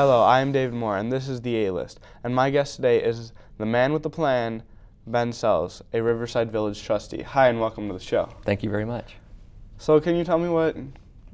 Hello, I am David Moore, and this is the A-List. And my guest today is the man with the plan, Ben Sells, a Riverside Village trustee. Hi, and welcome to the show. Thank you very much. So can you tell me what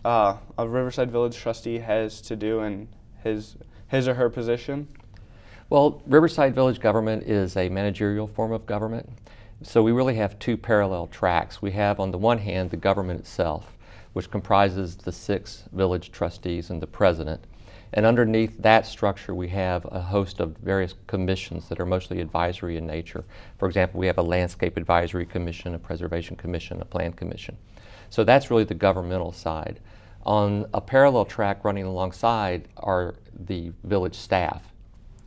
a Riverside Village trustee has to do in his or her position? Well, Riverside Village government is a managerial form of government. So we really have two parallel tracks. We have on the one hand the government itself, which comprises the 6 village trustees and the president. And underneath that structure we have a host of various commissions that are mostly advisory in nature. For example, we have a landscape advisory commission, a preservation commission, a plan commission. So that's really the governmental side. On a parallel track running alongside are the village staff,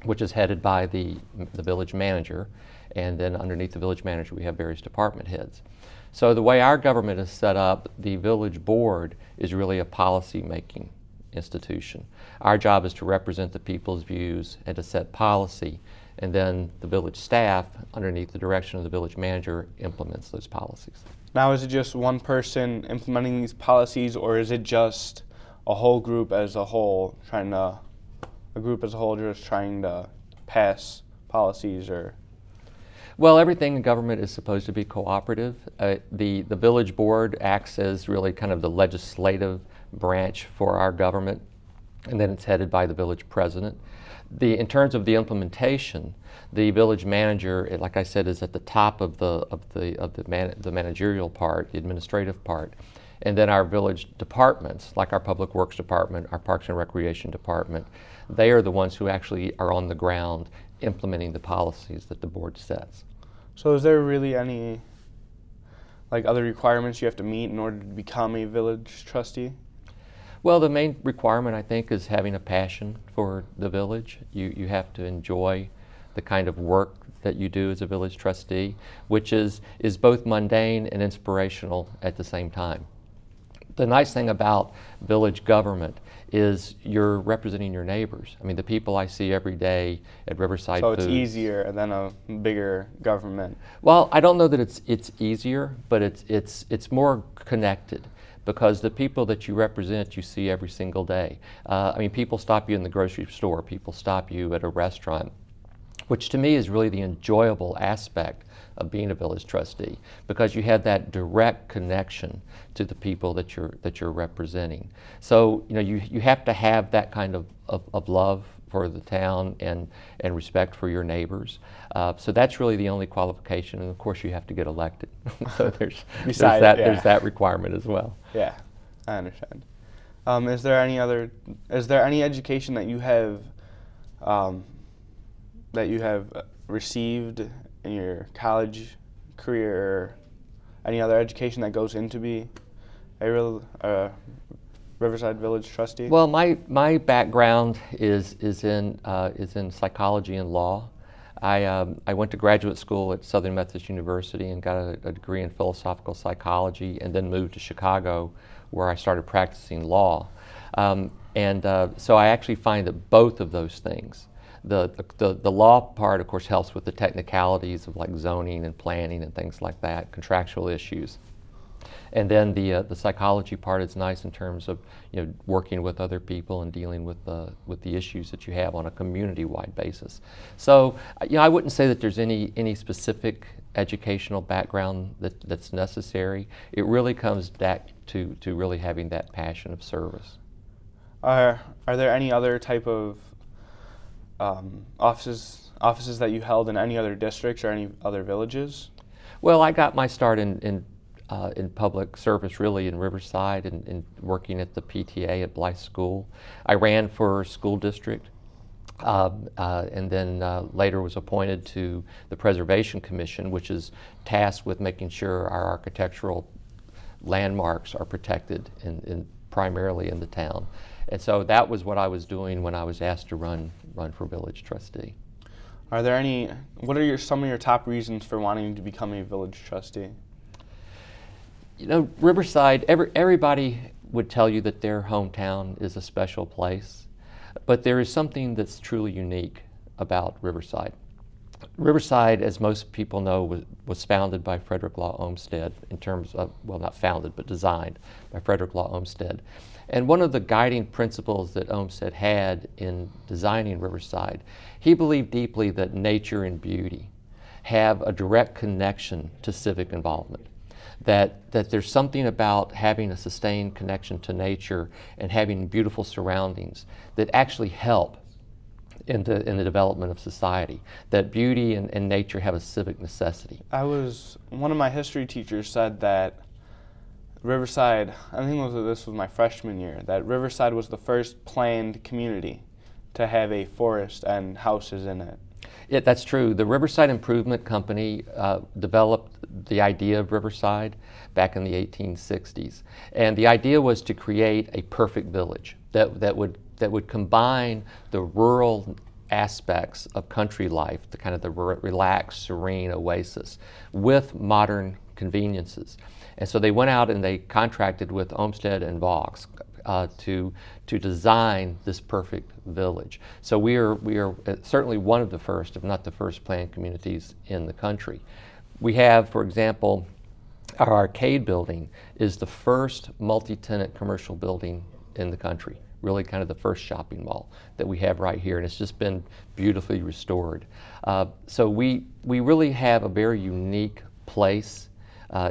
which is headed by the village manager, and then underneath the village manager we have various department heads. So the way our government is set up, the village board is really a policy-making institution. Our job is to represent the people's views and to set policy, and then the village staff, underneath the direction of the village manager, implements those policies. Now, is it just one person implementing these policies, or is it just a whole group as a whole just trying to pass policies? Or well, everything in government is supposed to be cooperative. The village board acts as really kind of the legislative branch for our government, and then it's headed by the village president. In terms of the implementation, the village manager, like I said, is at the top of the managerial part, the administrative part, and then our village departments, like our public works department, our parks and recreation department, they are the ones who actually are on the ground implementing the policies that the board sets. So is there really any other requirements you have to meet in order to become a village trustee? Well, the main requirement, I think, is having a passion for the village. You have to enjoy the kind of work that you do as a village trustee, which is both mundane and inspirational at the same time. The nice thing about village government is you're representing your neighbors. I mean, the people I see every day at Riverside So Foods. It's easier than a bigger government. Well, I don't know that it's easier, but it's more connected, because the people that you represent you see every single day. I mean, people stop you in the grocery store, people stop you at a restaurant, which to me is really the enjoyable aspect of being a village trustee, because you have that direct connection to the people that you're representing. So you have to have that kind of love for the town and respect for your neighbors. So that's really the only qualification, and of course you have to get elected. So there's that requirement as well. Yeah, I understand. Is there any education that you have received in your college career, or any other education that goes into be a Riverside Village trustee? Well, my background is in psychology and law. I went to graduate school at Southern Methodist University and got a degree in philosophical psychology, and then moved to Chicago, where I started practicing law. So I actually find that both of those things, the law part, of course, helps with the technicalities of like zoning and planning and things like that, contractual issues. And then the psychology part is nice in terms of working with other people and dealing with the issues that you have on a community-wide basis. So I wouldn't say that there's any specific educational background that's necessary. It really comes back to really having that passion of service. Are there any other type of offices that you held in any other districts or any other villages? Well, I got my start in public service really in Riverside, and working at the PTA at Blythe School. I ran for school district, and then later was appointed to the Preservation Commission, which is tasked with making sure our architectural landmarks are protected primarily in the town. And so that was what I was doing when I was asked to run for village trustee. What are some of your top reasons for wanting to become a village trustee? Riverside, everybody would tell you that their hometown is a special place, but there is something that's truly unique about Riverside. Riverside, as most people know, was founded by Frederick Law Olmsted in terms of, well, not founded, but designed by Frederick Law Olmsted. And one of the guiding principles that Olmsted had in designing Riverside, he believed deeply that nature and beauty have a direct connection to civic involvement. That there's something about having a sustained connection to nature and having beautiful surroundings that actually help in the development of society, that beauty and nature have a civic necessity. One of my history teachers said that Riverside, I think this was my freshman year, that Riverside was the first planned community to have a forest and houses in it. Yeah, that's true. The Riverside Improvement Company developed the idea of Riverside back in the 1860s. And the idea was to create a perfect village that would combine the rural aspects of country life, the kind of the relaxed, serene oasis, with modern conveniences. And so they went out and they contracted with Olmsted and Vaux to design this perfect village. So we are certainly one of the first, if not the first, planned communities in the country. We have, for example, our arcade building is the first multi-tenant commercial building in the country. Really kind of the first shopping mall that we have right here, and it's just been beautifully restored. So we really have a very unique place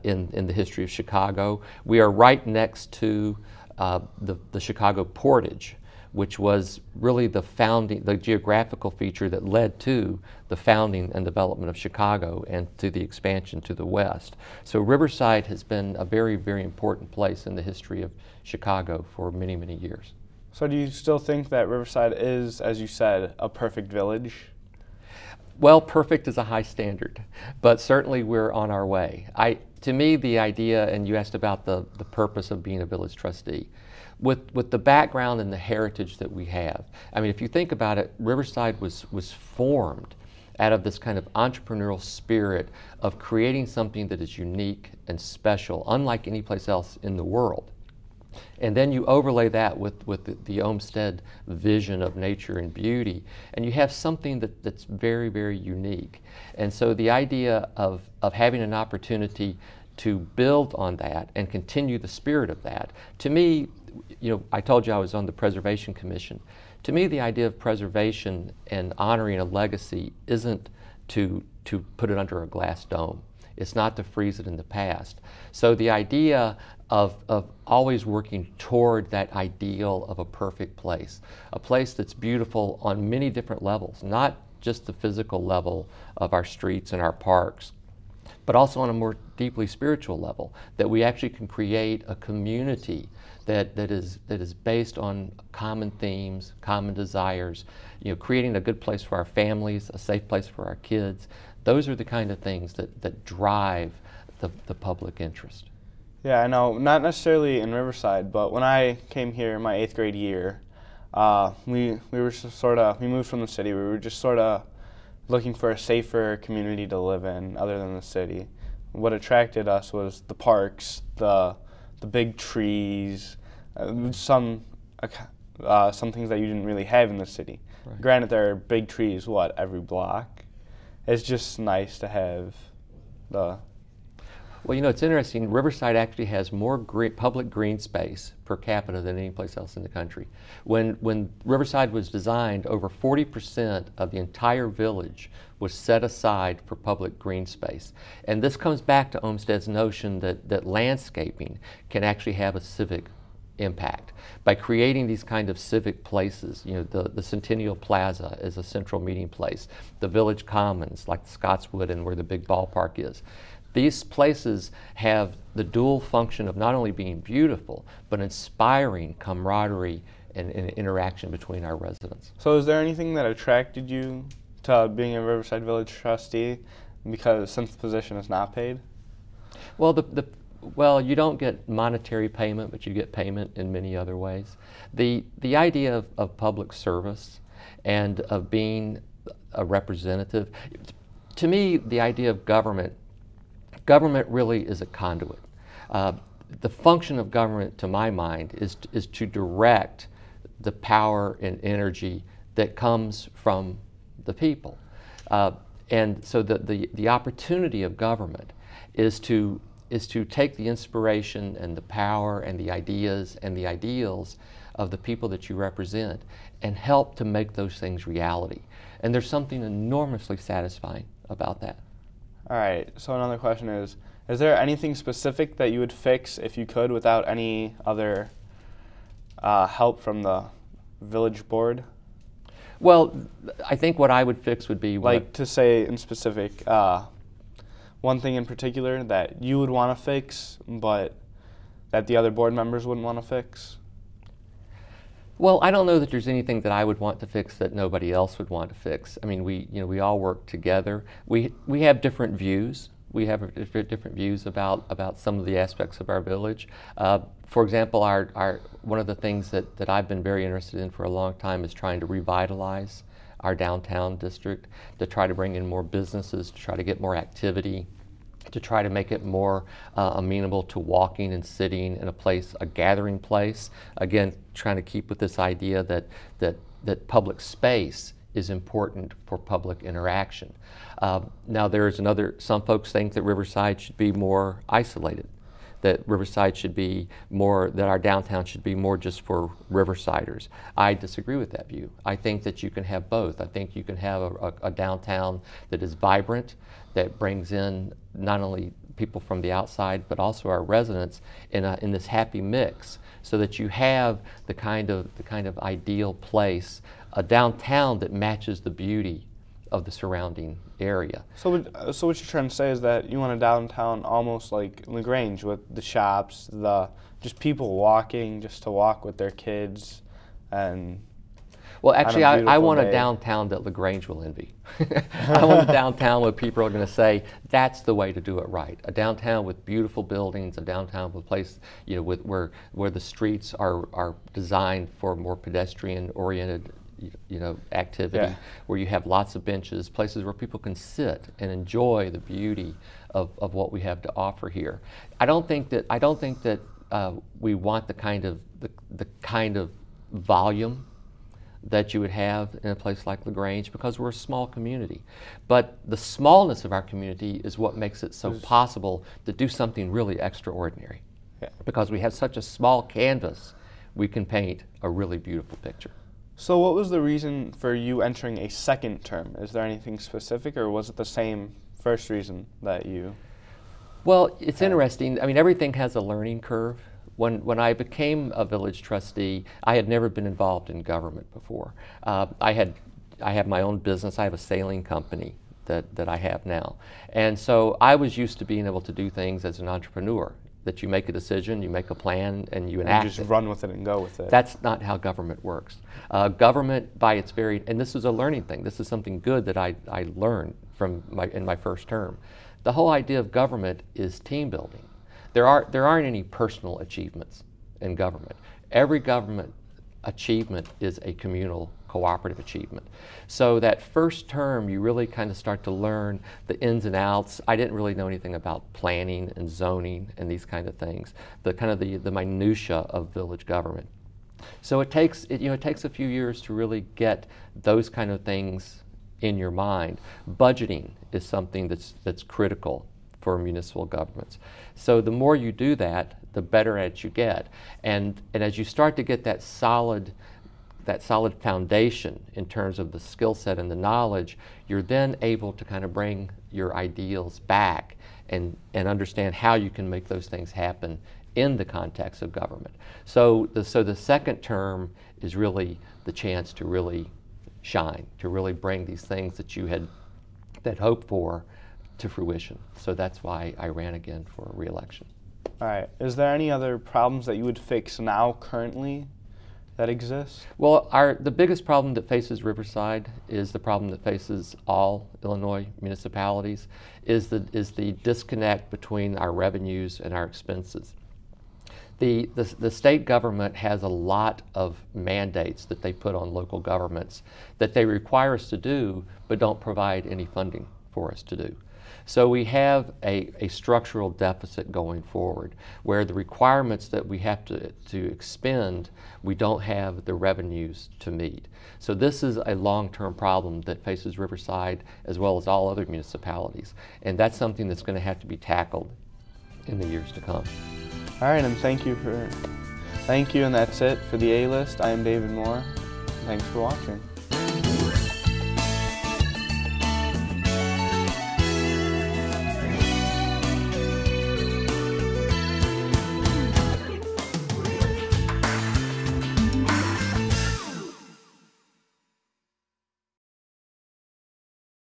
in the history of Chicago. We are right next to the Chicago Portage, which was really the geographical feature that led to the founding and development of Chicago and to the expansion to the west. So Riverside has been a very, very important place in the history of Chicago for many, many years. So do you still think that Riverside is, as you said, a perfect village? Well, perfect is a high standard, but certainly we're on our way. To me, the idea, and you asked about the purpose of being a village trustee, with the background and the heritage that we have. I mean, if you think about it, Riverside was formed out of this kind of entrepreneurial spirit of creating something that is unique and special, unlike any place else in the world. And then you overlay that with the Olmsted vision of nature and beauty, and you have something that's very, very unique. And so the idea of having an opportunity to build on that and continue the spirit of that, to me, you know, I told you I was on the Preservation Commission. To me, the idea of preservation and honoring a legacy isn't to put it under a glass dome. It's not to freeze it in the past. So the idea of always working toward that ideal of a perfect place, a place that's beautiful on many different levels, not just the physical level of our streets and our parks, but also on a more deeply spiritual level, that we actually can create a community that is based on common themes, common desires, you know, creating a good place for our families, a safe place for our kids. Those are the kind of things that drive the public interest. Yeah, I know, not necessarily in Riverside, but when I came here my 8th grade year, we moved from the city. We were just sort of looking for a safer community to live in other than the city. What attracted us was the parks, the big trees, some things that you didn't really have in the city. Right. Granted, there are big trees, every block. It's just nice to have the... Well, you know, it's interesting. Riverside actually has more public green space per capita than any place else in the country. When Riverside was designed, over 40% of the entire village was set aside for public green space. And this comes back to Olmsted's notion that landscaping can actually have a civic impact. By creating these kind of civic places, you know, the Centennial Plaza is a central meeting place, the village commons like Scottswood and where the big ballpark is. These places have the dual function of not only being beautiful, but inspiring camaraderie and interaction between our residents. So is there anything that attracted you to being a Riverside Village trustee, because since the position is not paid? Well, well, you don't get monetary payment, but you get payment in many other ways. The idea of public service and of being a representative, to me, the idea of government really is a conduit. The function of government, to my mind, is to direct the power and energy that comes from the people. And so the opportunity of government is to take the inspiration and the power and the ideas and the ideals of the people that you represent and help to make those things reality. And there's something enormously satisfying about that. All right, so another question is there anything specific that you would fix if you could without any other help from the village board? Well, I think what I would fix would be like to say in specific, one thing in particular that you would want to fix, but that the other board members wouldn't want to fix? Well, I don't know that there's anything that I would want to fix that nobody else would want to fix. I mean, we all work together. We have different views. We have different views about some of the aspects of our village. For example, one of the things that I've been very interested in for a long time is trying to revitalize our downtown district, to try to bring in more businesses, to try to get more activity, to try to make it more amenable to walking and sitting in a gathering place. Again, trying to keep with this idea that public space is important for public interaction. Now some folks think that Riverside should be more isolated, that our downtown should be more just for Riversiders. I disagree with that view. I think that you can have both. I think you can have a downtown that is vibrant, that brings in not only people from the outside, but also our residents in this happy mix, so that you have the kind of ideal place, a downtown that matches the beauty of the surrounding area. So what you're trying to say is that you want a downtown almost like LaGrange, with the shops, just people walking just to walk with their kids, and well, actually, I want a downtown that LaGrange will envy. I want a downtown where people are going to say, that's the way to do it right. A downtown with beautiful buildings, a downtown with a place, where the streets are designed for more pedestrian-oriented activity, where you have lots of benches, places where people can sit and enjoy the beauty of what we have to offer here. I don't think that we want the kind of volume that you would have in a place like LaGrange, because we're a small community. But the smallness of our community is what makes it so possible to do something really extraordinary. Yeah. Because we have such a small canvas, we can paint a really beautiful picture. So what was the reason for you entering a second term? Is there anything specific, or was it the same first reason that you... Well, it's interesting. I mean, everything has a learning curve. When I became a village trustee, I had never been involved in government before. I have my own business. I have a sailing company that I have now. And so I was used to being able to do things as an entrepreneur, that you make a decision, you make a plan, and you enact it. You just run with it and go with it. That's not how government works. Government, by its very, and this is a learning thing, this is something good that I learned in my first term. The whole idea of government is team building. There aren't any personal achievements in government. Every government achievement is a communal, cooperative achievement. So that first term, you really kind of start to learn the ins and outs. I didn't really know anything about planning and zoning and these kind of things, the minutia of village government. So it takes a few years to really get those kind of things in your mind. Budgeting is something that's critical for municipal governments. So the more you do that, the better at it you get. And as you start to get that solid foundation in terms of the skill set and the knowledge, you're then able to kind of bring your ideals back and understand how you can make those things happen in the context of government. So the second term is really the chance to really shine, to really bring these things that you had hoped for to fruition. So that's why I ran again for re-election. All right. Is there any other problems that you would fix now, currently, that exist? Well, the biggest problem that faces Riverside is the problem that faces all Illinois municipalities, is the disconnect between our revenues and our expenses. The state government has a lot of mandates that they put on local governments that they require us to do, but don't provide any funding for us to do. So we have a structural deficit going forward where the requirements that we have to expend, we don't have the revenues to meet. So this is a long-term problem that faces Riverside as well as all other municipalities. And that's something that's going to have to be tackled in the years to come. All right, and thank you, and that's it for the A-List. I am David Moore. Thanks for watching.